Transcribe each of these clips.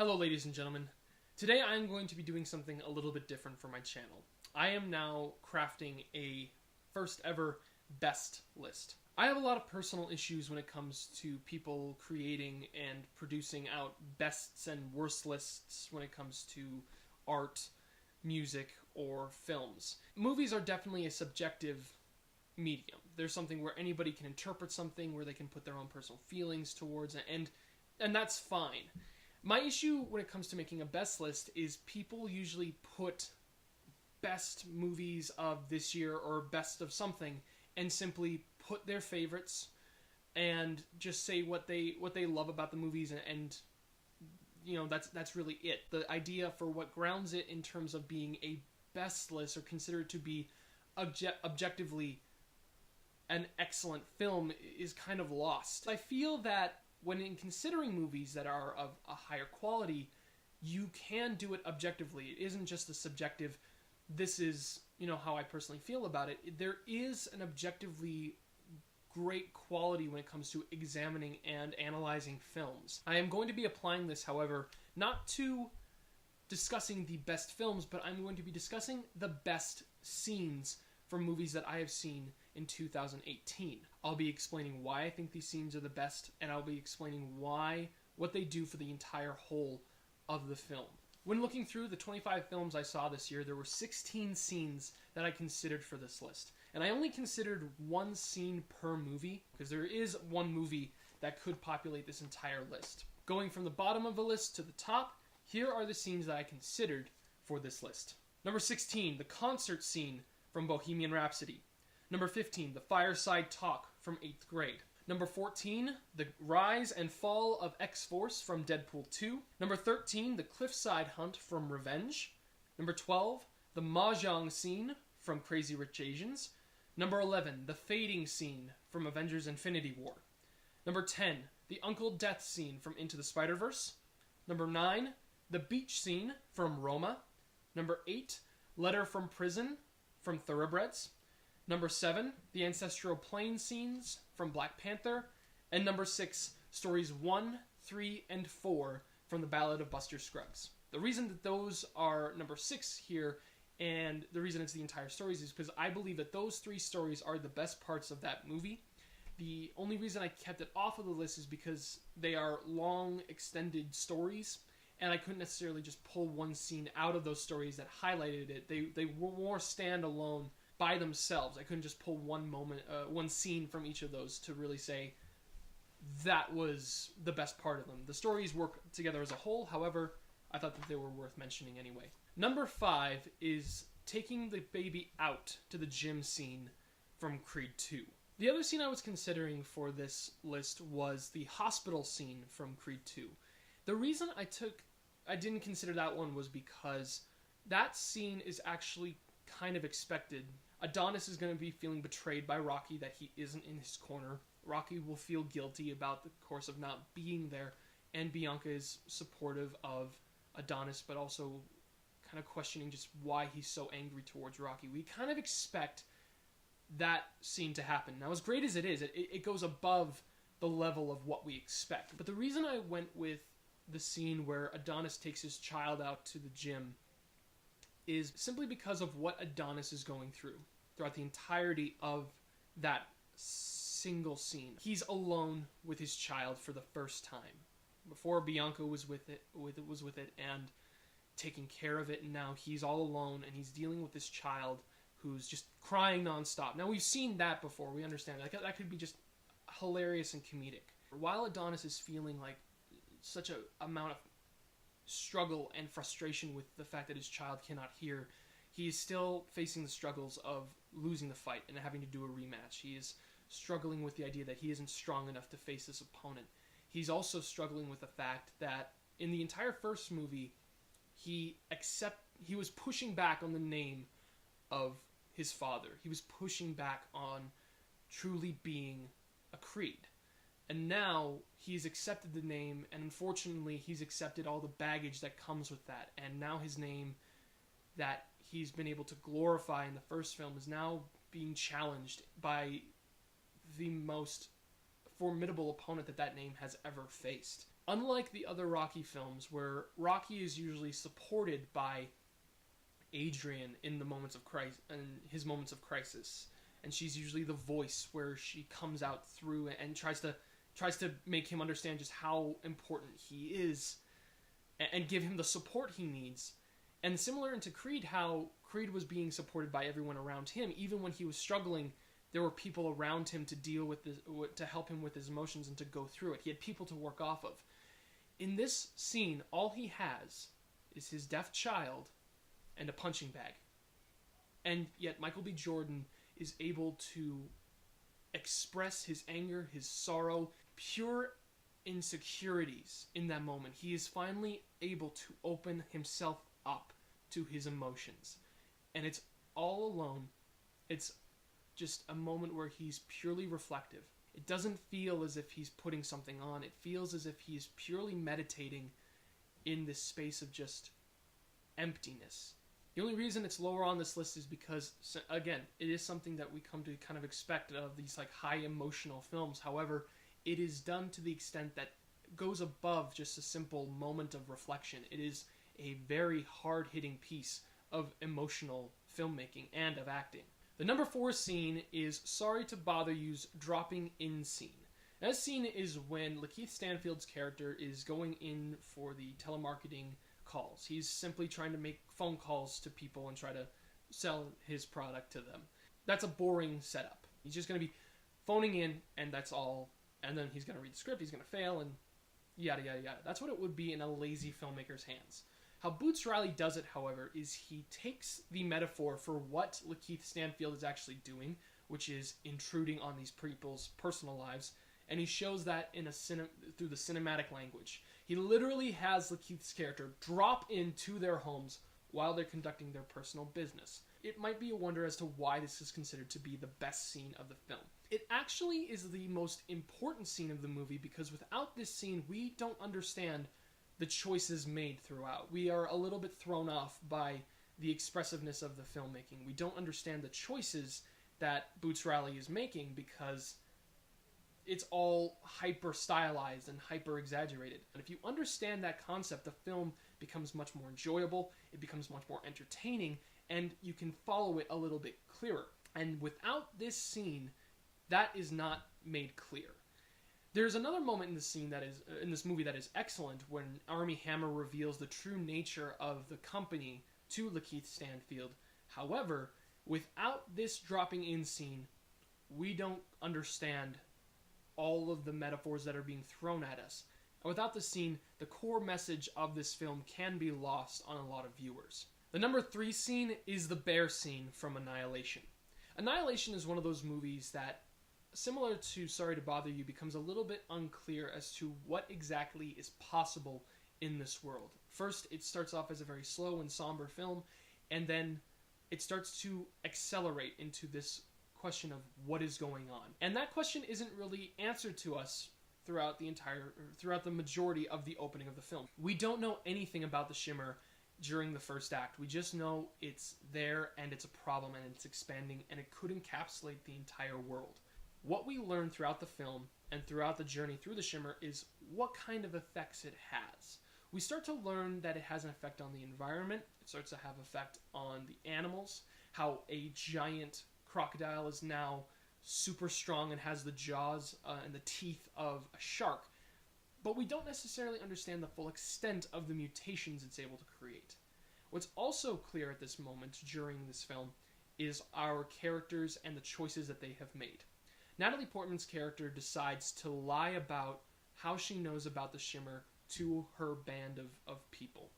Hello ladies and gentlemen. Today I am going to be doing something a little bit different for my channel. I am now crafting a first ever best list. I have a lot of personal issues when it comes to people creating and producing out bests and worst lists when it comes to art, music, or films. Movies are definitely a subjective medium. There's something where anybody can interpret something, where they can put their own personal feelings towards it, and that's fine. My issue when it comes to making a best list is people usually put best movies of this year or best of something and simply put their favorites and just say what they love about the movies, and you know, that's really it. The idea for what grounds it in terms of being a best list or considered to be objectively an excellent film is kind of lost. I feel that when in considering movies that are of a higher quality, you can do it objectively. It isn't just a subjective, this is, you know, how I personally feel about it. There is an objectively great quality when it comes to examining and analyzing films. I am going to be applying this, however, not to discussing the best films, but I'm going to be discussing the best scenes from movies that I have seen in 2018. I'll be explaining why I think these scenes are the best, and I'll be explaining what they do for the entire whole of the film. When looking through the 25 films I saw this year, there were 16 scenes that I considered for this list. And I only considered one scene per movie, because there is one movie that could populate this entire list. Going from the bottom of the list to the top, here are the scenes that I considered for this list. Number 16, the concert scene from Bohemian Rhapsody. Number 15, the fireside talk from 8th grade. Number 14, the rise and fall of X-Force from Deadpool 2. Number 13, the cliffside hunt from Revenge. Number 12, the mahjong scene from Crazy Rich Asians. Number 11, the fading scene from Avengers Infinity War. Number 10, the Uncle Death scene from Into the Spider-Verse. Number 9, the beach scene from Roma. Number 8, letter from prison from Thoroughbreds. Number 7, the ancestral plane scenes from Black Panther. And number 6, stories 1, 3, and 4 from the Ballad of Buster Scruggs. The reason that those are number 6 here, and the reason it's the entire stories, is because I believe that those 3 stories are the best parts of that movie. The only reason I kept it off of the list is because they are long, extended stories, and I couldn't necessarily just pull one scene out of those stories that highlighted it. They were more standalone by themselves. I couldn't just pull one scene from each of those to really say that was the best part of them. The stories work together as a whole, however, I thought that they were worth mentioning anyway. Number 5 is taking the baby out to the gym scene from Creed 2. The other scene I was considering for this list was the hospital scene from Creed 2. The reason I didn't consider that one was because that scene is actually kind of expected. Adonis is going to be feeling betrayed by Rocky that he isn't in his corner. Rocky will feel guilty about the course of not being there, and Bianca is supportive of Adonis, but also kind of questioning just why he's so angry towards Rocky. We kind of expect that scene to happen. Now, as great as it is, it goes above the level of what we expect. But the reason I went with the scene where Adonis takes his child out to the gym is simply because of what Adonis is going through throughout the entirety of that single scene. He's alone with his child for the first time. Before, Bianca was with it and taking care of it, and now he's all alone and he's dealing with this child who's just crying nonstop. Now, we've seen that before. We understand that could be just hilarious and comedic. While Adonis is feeling like such an amount of struggle and frustration with the fact that his child cannot hear, he is still facing the struggles of losing the fight and having to do a rematch. He is struggling with the idea that he isn't strong enough to face this opponent. He's also struggling with the fact that in the entire first movie, he was pushing back on the name of his father. He was pushing back on truly being a Creed. And now he's accepted the name, and unfortunately he's accepted all the baggage that comes with that. And now his name that he's been able to glorify in the first film is now being challenged by the most formidable opponent that name has ever faced. Unlike the other Rocky films, where Rocky is usually supported by Adrian in the moments of crisis, and his moments of crisis, and she's usually the voice where she comes out through and tries to make him understand just how important he is, and give him the support he needs. And similar into Creed, how Creed was being supported by everyone around him, even when he was struggling. There were people around him to deal with this, to help him with his emotions and to go through it. He had people to work off of. In this scene, all he has is his deaf child and a punching bag. And yet Michael B. Jordan is able to express his anger, his sorrow, pure insecurities in that moment. He is finally able to open himself up to his emotions. And it's all alone. It's just a moment where he's purely reflective. It doesn't feel as if he's putting something on. It feels as if he's purely meditating in this space of just emptiness. The only reason it's lower on this list is because, again, it is something that we come to kind of expect of these like high emotional films. However, it is done to the extent that goes above just a simple moment of reflection. It is a very hard-hitting piece of emotional filmmaking and of acting. The number 4 scene is Sorry to Bother You's dropping in scene. That scene is when Lakeith Stanfield's character is going in for the telemarketing calls. He's simply trying to make phone calls to people and try to sell his product to them. That's a boring setup. He's just going to be phoning in, and that's all. And then he's going to read the script, he's going to fail, and yada, yada, yada. That's what it would be in a lazy filmmaker's hands. How Boots Riley does it, however, is he takes the metaphor for what Lakeith Stanfield is actually doing, which is intruding on these people's personal lives, and he shows that in through the cinematic language. He literally has Lakeith's character drop into their homes while they're conducting their personal business. It might be a wonder as to why this is considered to be the best scene of the film. It actually is the most important scene of the movie, because without this scene, we don't understand the choices made throughout. We are a little bit thrown off by the expressiveness of the filmmaking. We don't understand the choices that Boots Riley is making because it's all hyper stylized and hyper exaggerated. And if you understand that concept, the film becomes much more enjoyable, it becomes much more entertaining, and you can follow it a little bit clearer. And without this scene, that is not made clear. There's another moment in this movie that is excellent, when Armie Hammer reveals the true nature of the company to Lakeith Stanfield. However, without this dropping in scene, we don't understand all of the metaphors that are being thrown at us. And without the scene, the core message of this film can be lost on a lot of viewers. The number 3 scene is the bear scene from Annihilation. Annihilation is one of those movies that, similar to Sorry to Bother You, becomes a little bit unclear as to what exactly is possible in this world. First, it starts off as a very slow and somber film, and then it starts to accelerate into this question of what is going on. And that question isn't really answered to us throughout the majority of the opening of the film. We don't know anything about the Shimmer during the first act. We just know it's there and it's a problem and it's expanding and it could encapsulate the entire world. What we learn throughout the film and throughout the journey through the Shimmer is what kind of effects it has. We start to learn that it has an effect on the environment. It starts to have effect on the animals. How a giant crocodile is now super strong and has the jaws and the teeth of a shark. But we don't necessarily understand the full extent of the mutations it's able to create. What's also clear at this moment during this film is our characters and the choices that they have made. Natalie Portman's character decides to lie about how she knows about the Shimmer to her band of people.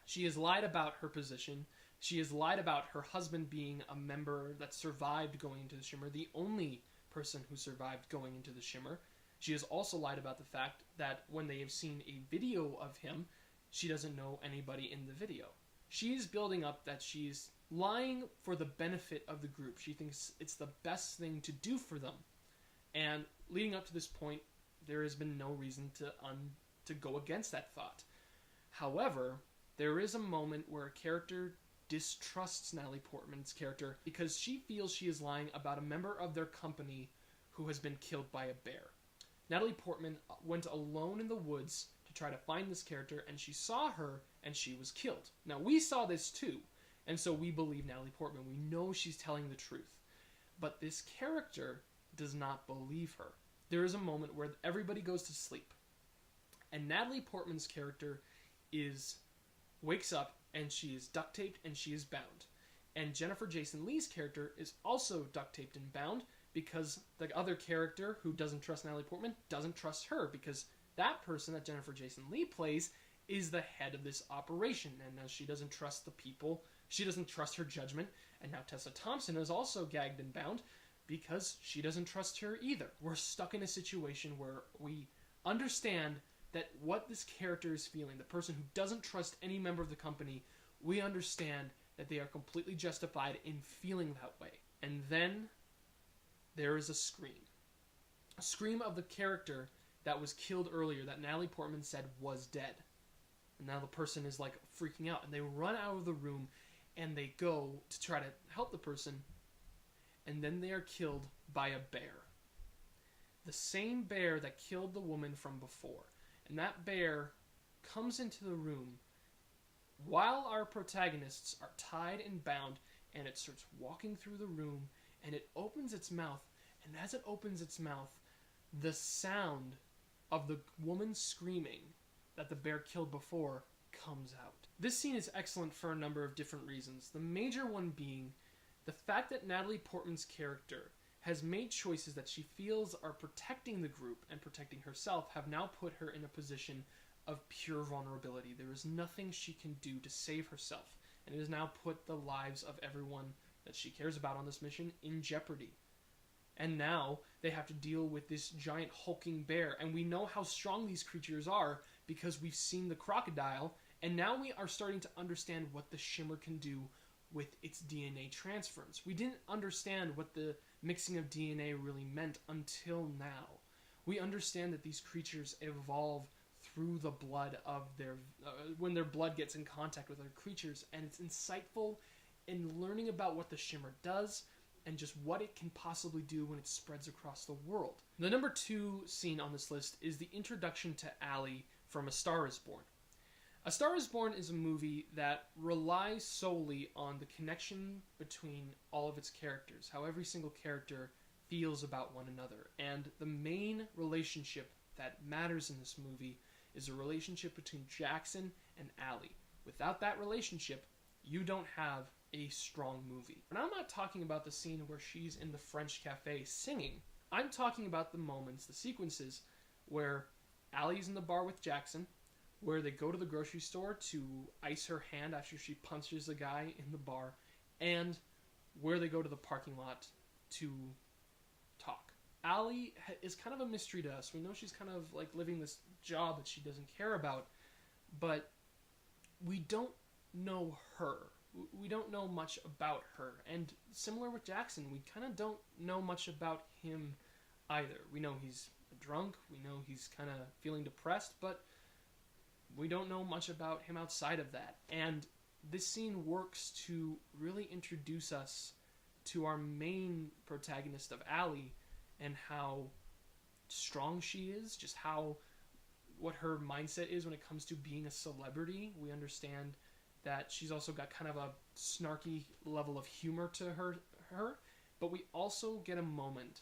She has lied about her position. She has lied about her husband being a member that survived going into the Shimmer, the only person who survived going into the Shimmer. She has also lied about the fact that when they have seen a video of him, she doesn't know anybody in the video. She is building up that she's lying for the benefit of the group. She thinks it's the best thing to do for them. And leading up to this point, there has been no reason to go against that thought. However, there is a moment where a character distrusts Natalie Portman's character because she feels she is lying about a member of their company who has been killed by a bear. Natalie Portman went alone in the woods to try to find this character, and she saw her, and she was killed. Now, we saw this too, and so we believe Natalie Portman. We know she's telling the truth. But this character does not believe her. There is a moment where everybody goes to sleep, and Natalie Portman's character wakes up, and she is duct taped, and she is bound. And Jennifer Jason Leigh's character is also duct taped and bound, because the other character who doesn't trust Natalie Portman doesn't trust her, because that person that Jennifer Jason Leigh plays is the head of this operation, and now she doesn't trust the people, she doesn't trust her judgment, and now Tessa Thompson is also gagged and bound because she doesn't trust her either. We're stuck in a situation where we understand that what this character is feeling, the person who doesn't trust any member of the company, we understand that they are completely justified in feeling that way. And then there is a scream of the character that was killed earlier, that Natalie Portman said was dead. And now the person is like freaking out, and they run out of the room, and they go to try to help the person, and then they are killed by a bear. The same bear that killed the woman from before. And that bear comes into the room while our protagonists are tied and bound, and it starts walking through the room, and it opens its mouth, and as it opens its mouth, the sound of the woman screaming that the bear killed before comes out. This scene is excellent for a number of different reasons. The major one being the fact that Natalie Portman's character has made choices that she feels are protecting the group and protecting herself have now put her in a position of pure vulnerability. There is nothing she can do to save herself, and it has now put the lives of everyone that she cares about on this mission in jeopardy. And now they have to deal with this giant hulking bear, and we know how strong these creatures are because we've seen the crocodile, and now we are starting to understand what the Shimmer can do with its DNA transference. We didn't understand what the mixing of DNA really meant until now. We understand that these creatures evolve through the blood of when their blood gets in contact with other creatures, and it's insightful in learning about what the Shimmer does and just what it can possibly do when it spreads across the world. The number 2 scene on this list is the introduction to Allie from A Star is Born. A Star is Born is a movie that relies solely on the connection between all of its characters, how every single character feels about one another. And the main relationship that matters in this movie is a relationship between Jackson and Allie. Without that relationship, you don't have a strong movie. And I'm not talking about the scene where she's in the French cafe singing. I'm talking about the moments, the sequences, where Allie's in the bar with Jackson, where they go to the grocery store to ice her hand after she punches the guy in the bar, and where they go to the parking lot to talk. Allie is kind of a mystery to us. We know she's kind of like living this job that she doesn't care about, but we don't know her. We don't know much about her. And similar with Jackson, we kind of don't know much about him either. We know he's drunk, we know he's kind of feeling depressed, but we don't know much about him outside of that. And this scene works to really introduce us to our main protagonist of Allie and how strong she is, just what her mindset is when it comes to being a celebrity. We understand that she's also got kind of a snarky level of humor to her, but we also get a moment,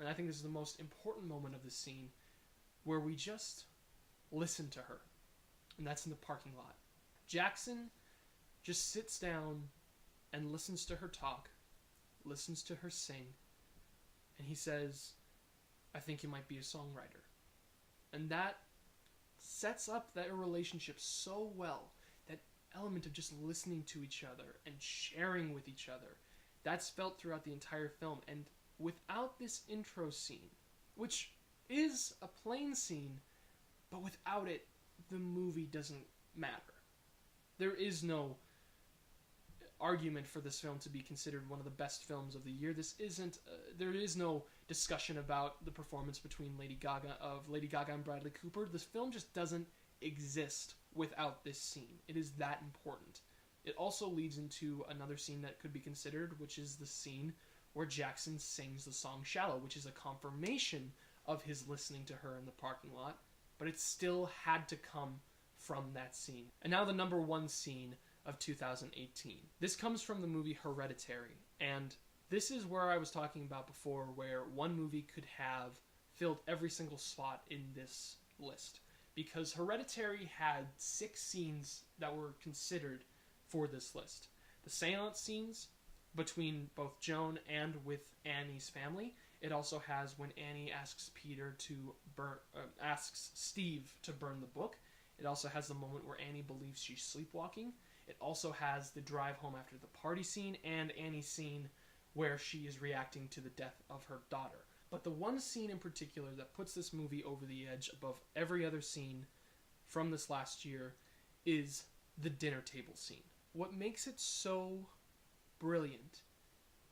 and I think this is the most important moment of the scene, where we just listen to her, and that's in the parking lot. Jackson just sits down and listens to her talk, listens to her sing, and he says, "I think you might be a songwriter." And that sets up that relationship so well. That element of just listening to each other and sharing with each other, that's felt throughout the entire film. And without this intro scene, which is a plain scene, but without it, the movie doesn't matter. There is no argument for this film to be considered one of the best films of the year. There is no discussion about the performance between Lady Gaga and Bradley Cooper. This film just doesn't exist without this scene. It is that important. It also leads into another scene that could be considered, which is the scene where Jackson sings the song Shallow, which is a confirmation of his listening to her in the parking lot, but it still had to come from that scene. And now the number one scene of 2018. This comes from the movie Hereditary, and this is where I was talking about before, where one movie could have filled every single spot in this list. Because Hereditary had 6 scenes that were considered for this list. The seance scenes between both Joan and with Annie's family. It also has when Annie asks asks Steve to burn the book. It also has the moment where Annie believes she's sleepwalking. It also has the drive home after the party scene and Annie's scene where she is reacting to the death of her daughter. But the one scene in particular that puts this movie over the edge above every other scene from this last year is the dinner table scene. What makes it so brilliant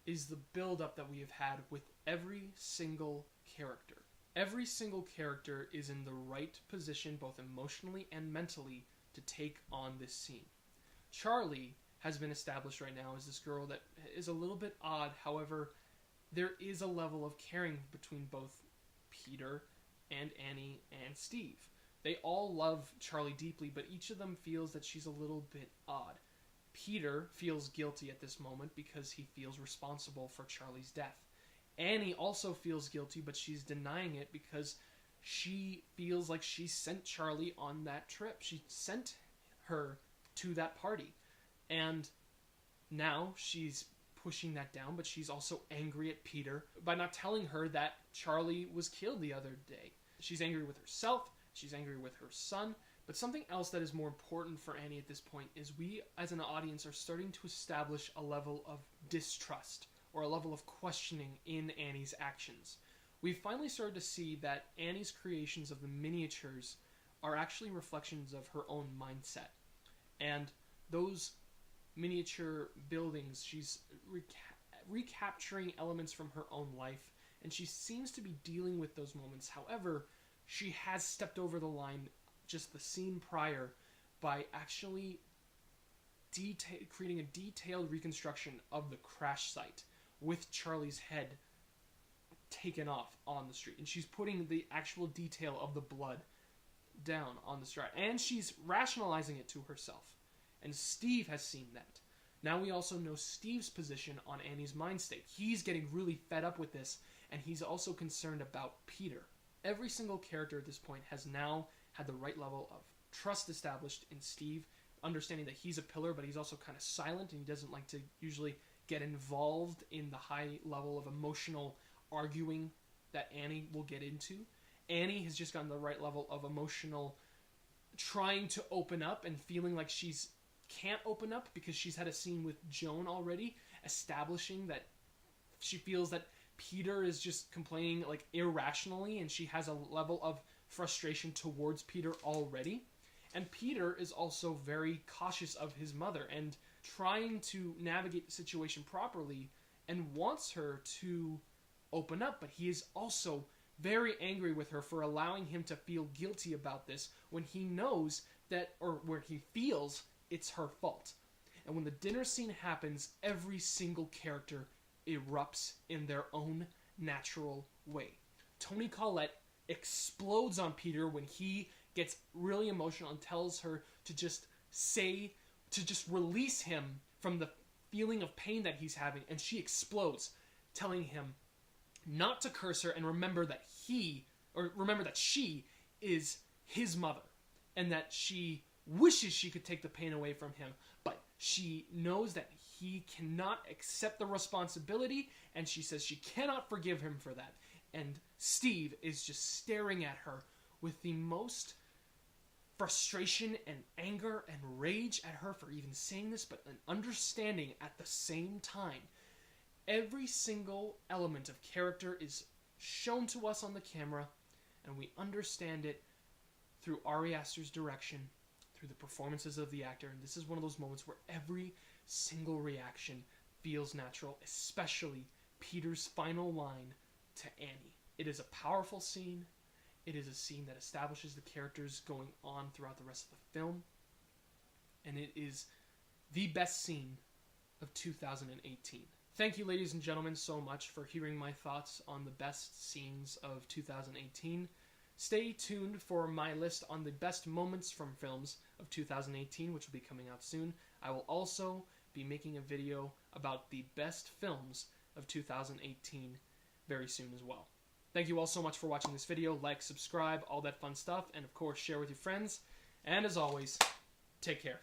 is the build-up that we have had with every single character. Every single character is in the right position, both emotionally and mentally, to take on this scene. Charlie has been established right now as this girl that is a little bit odd. However, there is a level of caring between both Peter and Annie and Steve. They all love Charlie deeply, but each of them feels that she's a little bit odd. Peter feels guilty at this moment because he feels responsible for Charlie's death. Annie also feels guilty, but she's denying it because she feels like she sent Charlie on that trip. She sent her to that party. And now she's pushing that down, but she's also angry at Peter by not telling her that Charlie was killed the other day. She's angry with herself. She's angry with her son. But something else that is more important for Annie at this point is we, as an audience, are starting to establish a level of distrust or a level of questioning in Annie's actions. We've finally started to see that Annie's creations of the miniatures are actually reflections of her own mindset. And those miniature buildings, she's recapturing elements from her own life, and she seems to be dealing with those moments. However, she has stepped over the line just the scene prior by actually creating a detailed reconstruction of the crash site with Charlie's head taken off on the street. And she's putting the actual detail of the blood down on the street. And she's rationalizing it to herself. And Steve has seen that. Now we also know Steve's position on Annie's mind state. He's getting really fed up with this, and he's also concerned about Peter. Every single character at this point has now had the right level of trust established in Steve, understanding that he's a pillar, but he's also kind of silent, and he doesn't like to usually get involved in the high level of emotional arguing that Annie will get into. Annie has just gotten the right level of emotional trying to open up and feeling like she's can't open up because she's had a scene with Joan already, establishing that she feels that Peter is just complaining like irrationally, and she has a level of frustration towards Peter already. And Peter is also very cautious of his mother and trying to navigate the situation properly and wants her to open up, but he is also very angry with her for allowing him to feel guilty about this when he knows that, or where he feels it's her fault. And when the dinner scene happens, every single character erupts in their own natural way. Toni Collette explodes on Peter when he gets really emotional and tells her to just release him from the feeling of pain that he's having, and she explodes, telling him not to curse her and remember that she is his mother, and that she wishes she could take the pain away from him, but she knows that he cannot accept the responsibility, and she says she cannot forgive him for that. And Steve is just staring at her with the most frustration and anger and rage at her for even saying this, but an understanding at the same time. Every single element of character is shown to us on the camera, and we understand it through Ari Aster's direction, through the performances of the actor. And this is one of those moments where every single reaction feels natural, especially Peter's final line to Annie. It is a powerful scene. It is a scene that establishes the characters going on throughout the rest of the film. And it is the best scene of 2018. Thank you, ladies and gentlemen, so much for hearing my thoughts on the best scenes of 2018. Stay tuned for my list on the best moments from films of 2018, which will be coming out soon. I will also be making a video about the best films of 2018 very soon as well. Thank you all so much for watching this video. Like, subscribe, all that fun stuff, and of course share with your friends. And as always, take care.